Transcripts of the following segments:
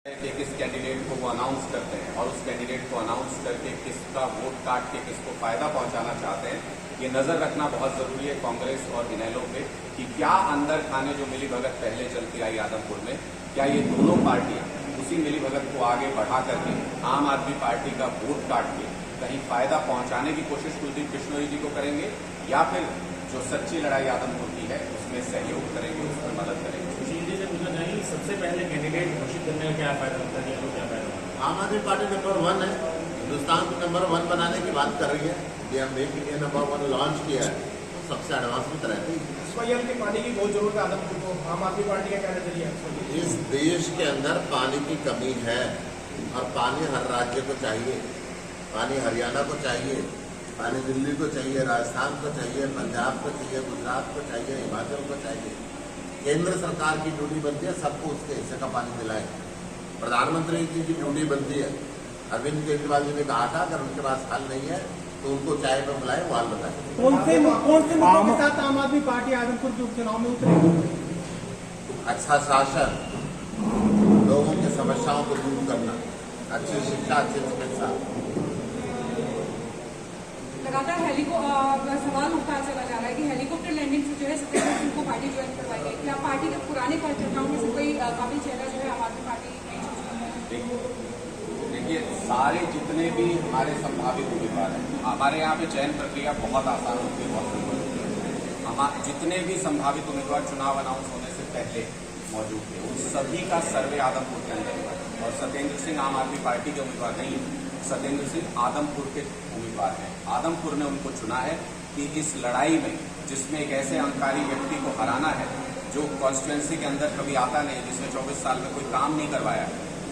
कि किस कैंडिडेट को वो अनाउंस करते हैं और उस कैंडिडेट को अनाउंस करके किसका वोट काट के किसको फायदा पहुंचाना चाहते हैं, ये नजर रखना बहुत जरूरी है कांग्रेस और इनेलो पे कि क्या अंदर खाने जो मिलीभगत पहले चलती आई आदमपुर में, क्या ये दोनों पार्टियां उसी मिलीभगत को आगे बढ़ा करके आम आदमी पार्टी का वोट काट के कहीं फायदा पहुंचाने की कोशिश कुलदीप बिश्नोई जी को करेंगे या फिर जो सच्ची लड़ाई आदमपुर की है उसमें सहयोग करेंगे, उसमें मदद करेंगे। जी से पूछना चाहिए सबसे पहले कैंडिडेट घोषित करने का क्या फायदा होता है, क्या फायदा होता है? आम आदमी पार्टी नंबर 1 है, हिंदुस्तान को नंबर 1 बनाने की बात कर रही है। ये हम मेक इंडिया नंबर 1 लॉन्च किया है तो सबसे एडवांस में रहती है। इस वजह से पानी की बहुत जरूरत है आदमपुर को। आम आदमी पार्टी का क्या नजरिया है? इस देश के अंदर पानी की कमी है और पानी हर राज्य को चाहिए। पानी हरियाणा को चाहिए, पानी दिल्ली को चाहिए, राजस्थान को चाहिए, पंजाब को चाहिए, गुजरात को चाहिए, हिमाचल को चाहिए। केंद्र सरकार की ड्यूटी बनती है सबको उसके हिस्से का पानी दिलाए। प्रधानमंत्री जी की ड्यूटी बनती है। अरविंद केजरीवाल जी ने कहा था अगर उनके पास हल नहीं है तो उनको चाय पर बुलाए, वो हल बताए। कौन से मुद्दों के साथ आम आदमी पार्टी आदमपुर के उपचुनाव में उतरेगी? अच्छा शासन, लोगों की समस्याओं को दूर करना, अच्छी शिक्षा, अच्छी चिकित्सा। लगातार सवाल उठा चला जा रहा है कि हेलीकॉप्टर लैंडिंग से जो है सत्येंद्र सिंह को पार्टी ज्वाइन करवाई गई। क्या पार्टी के पुराने कार्यकर्ताओं में से कोई काबिल चेहरा जो है आम आदमी पार्टी देखिए, सारे जितने भी हमारे संभावित उम्मीदवार हैं, हमारे यहाँ पे चयन प्रक्रिया बहुत आसान होती है, बहुत सिंपल होती है। हम जितने भी संभावित उम्मीदवार चुनाव अनाउंस होने से पहले मौजूद थे उन सभी का सर्वे आदमपुर के अंदर हुआ है। और सत्येंद्र सिंह आम आदमी पार्टी के उम्मीदवार नहीं है, सत्येंद्र सिंह आदमपुर के उम्मीदवार हैं। आदमपुर ने उनको चुना है कि इस लड़ाई में जिसमें एक ऐसे अहंकारी व्यक्ति को हराना है जो कॉन्स्टिट्यूएंसी के अंदर कभी आता नहीं, जिसने 24 साल में कोई काम नहीं करवाया,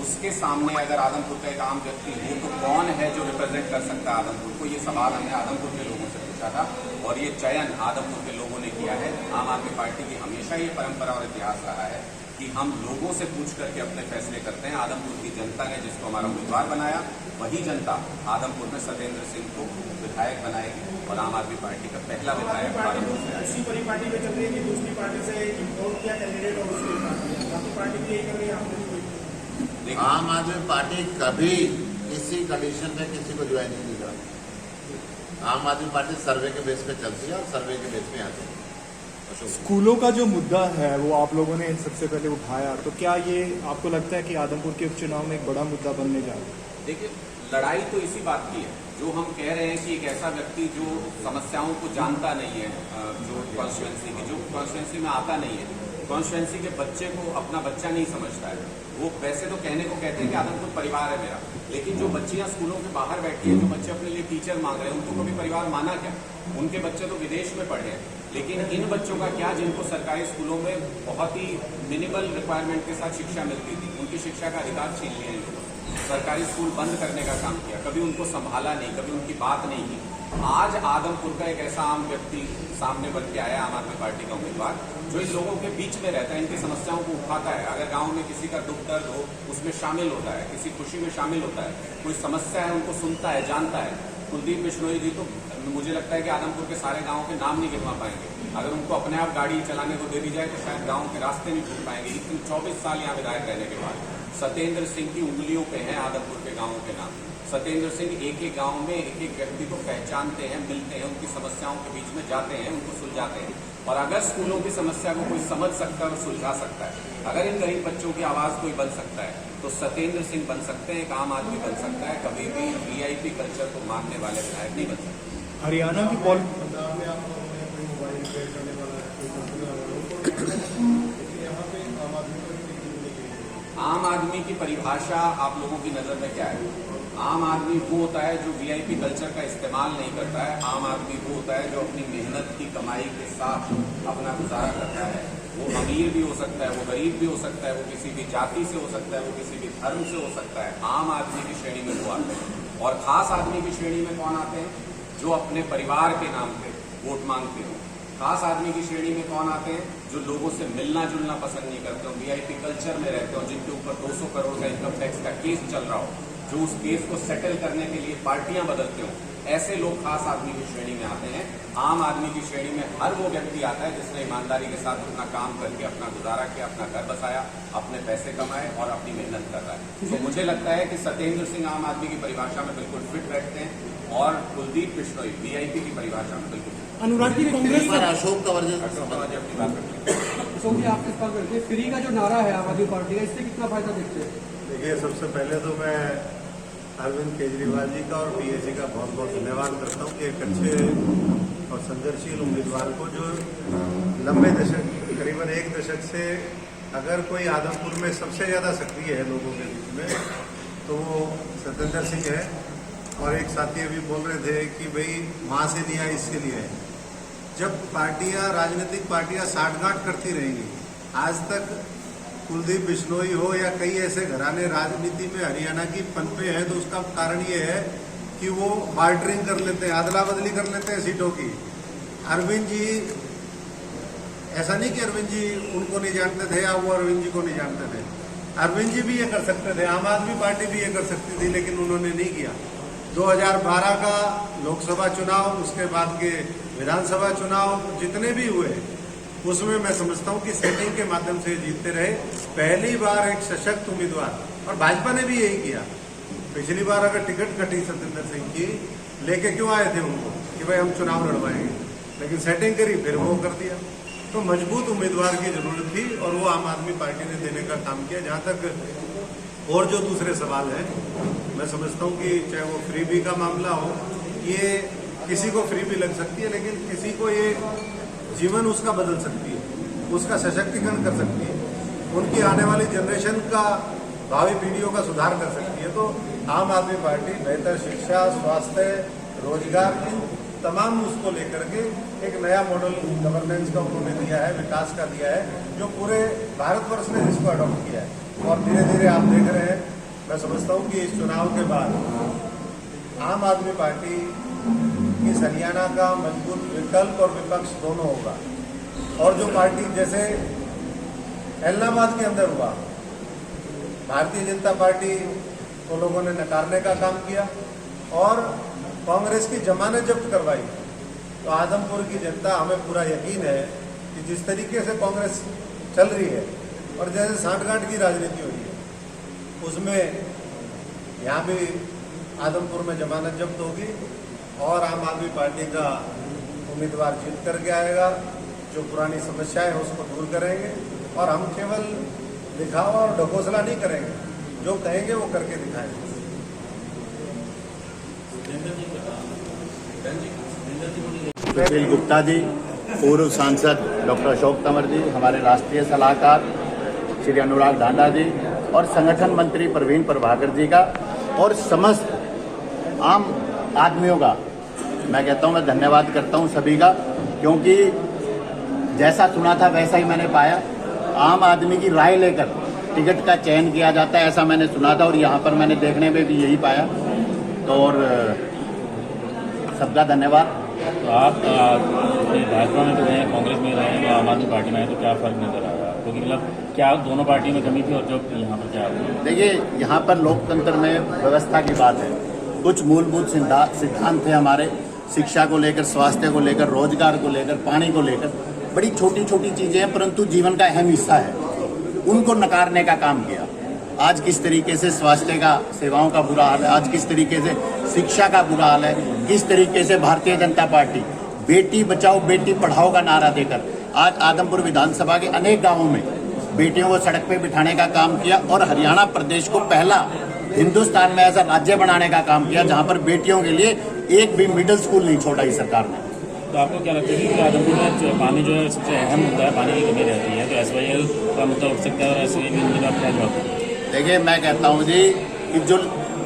उसके सामने अगर आदमपुर का एक आम व्यक्ति हो तो कौन है जो रिप्रेजेंट कर सकता है आदमपुर को। ये सवाल हमने आदमपुर के लोगों से पूछा था और ये चयन आदमपुर के लोगों ने किया है। आम आदमी पार्टी की हमेशा ये परंपरा और इतिहास रहा है कि हम लोगों से पूछ करके अपने फैसले करते हैं। आदमपुर की जनता ने जिसको हमारा उम्मीदवार बनाया, वही जनता आदमपुर में सत्येंद्र सिंह को विधायक बनाएगी और आम आदमी पार्टी का पहला विधायक आदमपुर से आएगा। इसी पार्टी में चल रही है कि दूसरी पार्टी से इम्पोर्ट किया कैंडिडेट और उसकी पार्टी भी यही कर रही है। आम आदमी पार्टी कभी किसी कंडीशन में किसी को ज्वाइन नहीं करती। आम आदमी पार्टी सर्वे के बेस पे चलती है और सर्वे के बेस पे आती है। स्कूलों का जो मुद्दा है वो आप लोगों ने सबसे पहले उठाया, तो क्या ये आपको लगता है कि आदमपुर के उपचुनाव में एक बड़ा मुद्दा बनने जा रहा है? देखिए, लड़ाई तो इसी बात की है जो हम कह रहे हैं कि एक ऐसा व्यक्ति जो समस्याओं को जानता नहीं है, जो कॉन्स्टिट्यूएंसी में आता नहीं है, कॉन्स्टिट्यूएंसी के बच्चे को अपना बच्चा नहीं समझता है। वो वैसे तो कहने को कहते हैं कि आदमपुर परिवार है मेरा, लेकिन जो बच्चियां स्कूलों के बाहर बैठी हैं, जो बच्चे अपने लिए टीचर मांग रहे हैं, उनको कभी परिवार माना क्या? उनके बच्चे तो विदेश में पढ़े हैं, लेकिन इन बच्चों का क्या जिनको सरकारी स्कूलों में बहुत ही मिनिमल रिक्वायरमेंट के साथ शिक्षा मिलती थी, उनकी शिक्षा का अधिकार छीन लिया इन लोगों ने। सरकारी स्कूल बंद करने का काम किया, कभी उनको संभाला नहीं, कभी उनकी बात नहीं की। आज आदमपुर का एक ऐसा आम व्यक्ति सामने बन के आया, आम आदमी पार्टी का उम्मीदवार, जो इन लोगों के बीच में रहता है, इनकी समस्याओं को उठाता है। अगर गांव में किसी का दुख दर्द हो उसमें शामिल होता है, किसी खुशी में शामिल होता है, कोई समस्या है उनको सुनता है, जानता है। कुलदीप बिश्नोई जी तो मुझे लगता है कि आदमपुर के सारे गाँव के नाम नहीं गिनवा पाएंगे। अगर उनको अपने आप गाड़ी चलाने को दे दी जाए तो शायद गाँव के रास्ते नहीं ढूंढ पाएंगे। लेकिन 24 साल यहाँ विधायक रहने के बाद सत्येंद्र सिंह की उंगलियों पे हैं आदमपुर के गांवों के नाम। सत्येंद्र सिंह एक एक गांव में एक एक व्यक्ति को पहचानते हैं, मिलते हैं, उनकी समस्याओं के बीच में जाते हैं, उनको सुलझाते हैं। और अगर स्कूलों की समस्या को कोई समझ सकता है और सुलझा सकता है, अगर इन गरीब बच्चों की आवाज कोई बन सकता है, तो सत्येंद्र सिंह बन सकते हैं, एक आम आदमी बन सकता है। कभी भी वीआईपी कल्चर को मानने वाले विधायक नहीं बन सकते। हरियाणा की आम आदमी की परिभाषा आप लोगों की नजर में क्या है? आम आदमी वो होता है जो वीआईपी कल्चर का इस्तेमाल नहीं करता है। आम आदमी वो होता है जो अपनी मेहनत की कमाई के साथ अपना गुजारा करता है। वो अमीर भी हो सकता है, वो गरीब भी हो सकता है, वो किसी भी जाति से हो सकता है, वो किसी भी धर्म से हो सकता है। आम आदमी की श्रेणी में वो आते हैं। और खास आदमी की श्रेणी में कौन आते हैं? जो अपने परिवार के नाम पे वोट मांगते हो। खास आदमी की श्रेणी में कौन आते हैं? जो लोगों से मिलना जुलना पसंद नहीं करते हो, वीआईपी कल्चर में रहते हो, जिनके ऊपर 200 करोड़ का इनकम टैक्स का केस चल रहा हो, जो उस केस को सेटल करने के लिए पार्टियां बदलते हो, ऐसे लोग खास आदमी की श्रेणी में आते हैं। आम आदमी की श्रेणी में हर वो व्यक्ति आता है जिसने ईमानदारी के साथ अपना काम करके अपना गुजारा किया, अपना घर बसाया, अपने पैसे कमाए और अपनी मेहनत कर रहा है। तो मुझे लगता है कि सत्येंद्र सिंह आम आदमी की परिभाषा में बिल्कुल फिट बैठते हैं और कुलदीप बिश्नोई वीआईपी की परिभाषा में बिल्कुल fit। अनुराग जी, कांग्रेस पर अशोक तंवर जी अशोक तंवर जी अपनी बात रखते हैं। अशोक जी, आप इस बात करते हैं फ्री का जो नारा है आम आदमी पार्टी का, इससे कितना फायदा देखते हैं? देखिए, सबसे पहले तो मैं अरविंद केजरीवाल जी का और पीएसी का बहुत बहुत धन्यवाद करता हूँ कि एक अच्छे और संघर्षशील उम्मीदवार को जो लंबे दशक, करीबन एक दशक से अगर कोई आदमपुर में सबसे ज़्यादा सक्रिय है लोगों के बीच में तो वो सत्येंद्र सिंह है। और एक साथी अभी बोल रहे थे कि भाई वहाँ से लिया इसके लिए है। जब पार्टियां, राजनीतिक पार्टियां साठगांठ करती रहेंगी, आज तक कुलदीप बिश्नोई हो या कई ऐसे घराने राजनीति में हरियाणा की पनपे हैं, तो उसका कारण ये है कि वो बार्टरिंग कर लेते हैं, अदला बदली कर लेते हैं सीटों की। अरविंद जी, ऐसा नहीं कि अरविंद जी उनको नहीं जानते थे या वो अरविंद जी को नहीं जानते थे, अरविंद जी भी ये कर सकते थे, आम आदमी पार्टी भी ये कर सकती थी, लेकिन उन्होंने नहीं किया। 2012 का लोकसभा चुनाव, उसके बाद के विधानसभा चुनाव जितने भी हुए, उसमें मैं समझता हूं कि सेटिंग के माध्यम से जीतते रहे। पहली बार एक सशक्त उम्मीदवार, और भाजपा ने भी यही किया। पिछली बार अगर टिकट कटी सत्येंद्र सिंह की, लेके क्यों आए थे उनको कि भाई हम चुनाव लड़वाएंगे, लेकिन सेटिंग करी, फिर वो कर दिया। तो मजबूत उम्मीदवार की जरूरत थी और वो आम आदमी पार्टी ने देने का काम किया। जहां तक और जो दूसरे सवाल हैं, मैं समझता हूं कि चाहे वो फ्रीबी का मामला हो, ये किसी को फ्रीबी लग सकती है, लेकिन किसी को ये जीवन उसका बदल सकती है, उसका सशक्तिकरण कर सकती है, उनकी आने वाली जनरेशन का, भावी पीढ़ियों का सुधार कर सकती है। तो आम आदमी पार्टी बेहतर शिक्षा, स्वास्थ्य, रोजगार, इन तमाम उसको लेकर के एक नया मॉडल गवर्नेंस का उन्होंने दिया है, विकास का दिया है, जो पूरे भारतवर्ष ने इसको अडॉप्ट किया है। और धीरे धीरे आप देख रहे हैं, मैं समझता हूँ कि इस चुनाव के बाद आम आदमी पार्टी इस हरियाणा का मजबूत विकल्प और विपक्ष दोनों होगा। और जो पार्टी, जैसे इलाहाबाद के अंदर हुआ, भारतीय जनता पार्टी को लोगों ने नकारने का काम किया और कांग्रेस की जमानत जब्त करवाई। तो आदमपुर की जनता, हमें पूरा यकीन है कि जिस तरीके से कांग्रेस चल रही है और जैसे सांठगांठ की राजनीति हो रही है, उसमें यहाँ भी आदमपुर में जमानत जब्त होगी और आम आदमी पार्टी का उम्मीदवार जीत करके आएगा। जो पुरानी समस्याएं हैं उसको दूर करेंगे और हम केवल दिखावा और ढकोसला नहीं करेंगे, जो कहेंगे वो करके दिखाएंगे। सुशील गुप्ता जी, पूर्व सांसद डॉक्टर अशोक तंवर जी, हमारे राष्ट्रीय सलाहकार श्री अनुराग ढांडा जी और संगठन मंत्री प्रवीण प्रभाकर जी का और समस्त आम आदमियों का मैं कहता हूं, मैं धन्यवाद करता हूं सभी का, क्योंकि जैसा सुना था वैसा ही मैंने पाया। आम आदमी की राय लेकर टिकट का चयन किया जाता है, ऐसा मैंने सुना था और यहाँ पर मैंने देखने में भी यही पाया। तो और सबका धन्यवाद। तो आप भाजपा में तो रहे हैं, कांग्रेस में रहे हैं, आम आदमी पार्टी में है, तो क्या फर्क नजर आ रहा है? क्योंकि मतलब क्या दोनों पार्टियों में कमी थी और जो यहाँ पर क्या हुआ? देखिए, यहाँ पर लोकतंत्र में व्यवस्था की बात है। कुछ मूलभूत सिद्धांत थे हमारे, शिक्षा को लेकर, स्वास्थ्य को लेकर, रोजगार को लेकर, पानी को लेकर, बड़ी छोटी छोटी चीजें हैं परंतु जीवन का अहम हिस्सा है, उनको नकारने का काम किया। आज किस तरीके से स्वास्थ्य का, सेवाओं का बुरा हाल है, आज किस तरीके से शिक्षा का बुरा हाल है, किस तरीके से भारतीय जनता पार्टी बेटी बचाओ बेटी पढ़ाओ का नारा देकर आज आदमपुर विधानसभा के अनेक गांवों में बेटियों को सड़क पे बिठाने का काम किया और हरियाणा प्रदेश को पहला हिंदुस्तान में ऐसा राज्य बनाने का काम किया जहां पर बेटियों के लिए एक भी मिडिल स्कूल नहीं छोड़ा इस सरकार ने। तो आपको क्या लगता है कि आदमपुर में पानी जो है सबसे अहम मुद्दा है, पानी की कमी रहती है, तो SYL का मुद्दा उठ सकता है और SYL के मुद्दे आप क्या जवाब देंगे? देखिए, मैं कहता हूं जी कि जो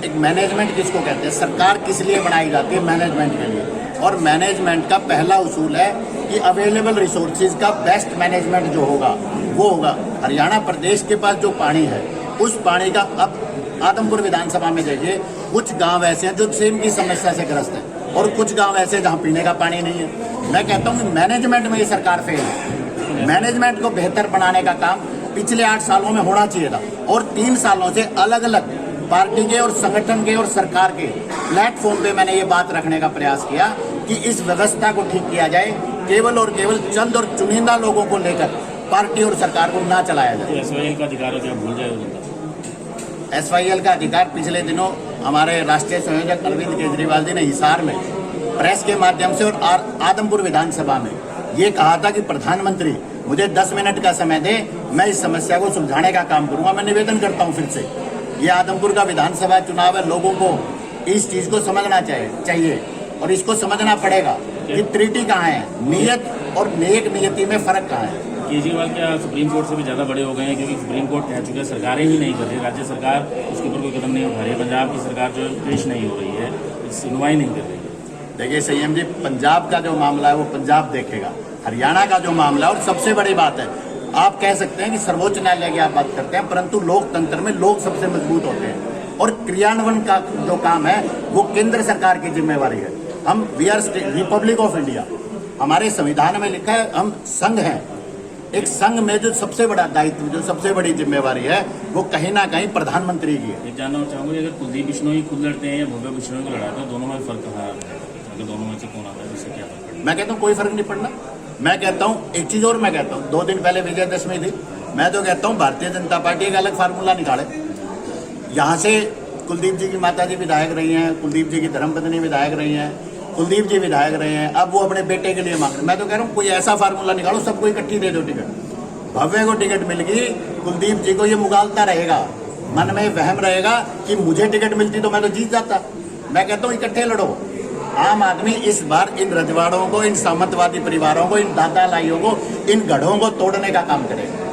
एक मैनेजमेंट किसको कहते हैं, सरकार किस लिए बनाई जाती है? मैनेजमेंट के लिए। और मैनेजमेंट का पहला उसूल है कि अवेलेबल रिसोर्सेज का बेस्ट मैनेजमेंट जो होगा वो होगा। हरियाणा प्रदेश के पास जो पानी है उस पानी का, अब आदमपुर विधानसभा में देखिए, कुछ गांव ऐसे हैं जो सेम की समस्या से ग्रस्त हैं और कुछ गांव ऐसे जहां पीने का पानी नहीं है। मैं कहता हूं कि मैनेजमेंट में ये सरकार फेल है। मैनेजमेंट को बेहतर बनाने का काम पिछले 8 सालों में होना चाहिए था और 3 सालों से अलग अलग पार्टी के और संगठन के और सरकार के प्लेटफॉर्म पे मैंने ये बात रखने का प्रयास किया कि इस व्यवस्था को ठीक किया जाए, केवल और केवल चंद और चुनिंदा लोगों को लेकर पार्टी और सरकार को ना चलाया जाए। SYL का अधिकार है, क्या भूल जाए? SYL का अधिकार पिछले दिनों हमारे राष्ट्रीय संयोजक अरविंद केजरीवाल जी ने हिसार में प्रेस के माध्यम से और आदमपुर विधानसभा में ये कहा था कि प्रधानमंत्री मुझे 10 मिनट का समय दे, मैं इस समस्या को सुलझाने का काम करूंगा। मैं निवेदन करता हूं फिर से, ये आदमपुर का विधानसभा चुनाव है, लोगों को इस चीज को समझना चाहिए और इसको समझना पड़ेगा कि त्रुटि कहाँ है, नियत और नेक नियति में फर्क कहाँ है। केजरीवाल क्या सुप्रीम कोर्ट से भी ज़्यादा बड़े हो गए हैं, क्योंकि सुप्रीम कोर्ट कह चुके हैं सरकारें ही नहीं कर रही, राज्य सरकार उसके ऊपर कोई कदम नहीं उठा रही है, पंजाब की सरकार जो पेश नहीं हो रही है, सुनवाई नहीं कर रही है। देखिए संयम जी, पंजाब का जो मामला है वो पंजाब देखेगा, हरियाणा का जो मामला है, और सबसे बड़ी बात है आप कह सकते हैं कि सर्वोच्च न्यायालय की आप बात करते हैं, परंतु लोकतंत्र में लोग सबसे मजबूत होते हैं और क्रियान्वयन का जो काम है वो केंद्र सरकार की जिम्मेवारी है। हम we are Republic of India, हमारे संविधान में लिखा है हम संघ हैं, एक संघ में जो सबसे बड़ा दायित्व, जो सबसे बड़ी जिम्मेवारी है वो कहीं ना कहीं प्रधानमंत्री की है। एक जानना चाहूँगी, अगर कुलदीप बिश्नोई खुद लड़ते हैं या भव्य बिश्नोई को लड़ाते हैं, दोनों में फर्क कहाँ है? अगर दोनों में से कौन आता है, इससे क्या फर्क पड़ेगा? मैं कहता हूँ कोई फर्क नहीं पड़ना। मैं कहता हूँ एक चीज और, मैं कहता हूँ 2 दिन पहले विजयदशमी थी, मैं तो कहता हूँ भारतीय जनता पार्टी एक अलग फार्मूला निकाले। यहाँ से कुलदीप जी की माता जी विधायक रही हैं, कुलदीप जी की धर्मपत्नी विधायक रही हैं, कुलदीप जी विधायक रहे हैं, अब वो अपने बेटे के लिए मांग रहे हैं। मैं तो कह रहा हूँ कोई ऐसा फार्मूला निकालो, सबको इकट्ठी दे दो टिकट। भव्य को टिकट मिल गई, कुलदीप जी को ये मुगालता रहेगा, मन में वहम रहेगा कि मुझे टिकट मिलती तो मैं तो जीत जाता। मैं कहता हूँ इकट्ठे लड़ो। आम आदमी इस बार इन रजवाड़ों को, इन सामंतवादी परिवारों को, इन दादा लाइयों को, इन गढ़ों को तोड़ने का काम करेगा।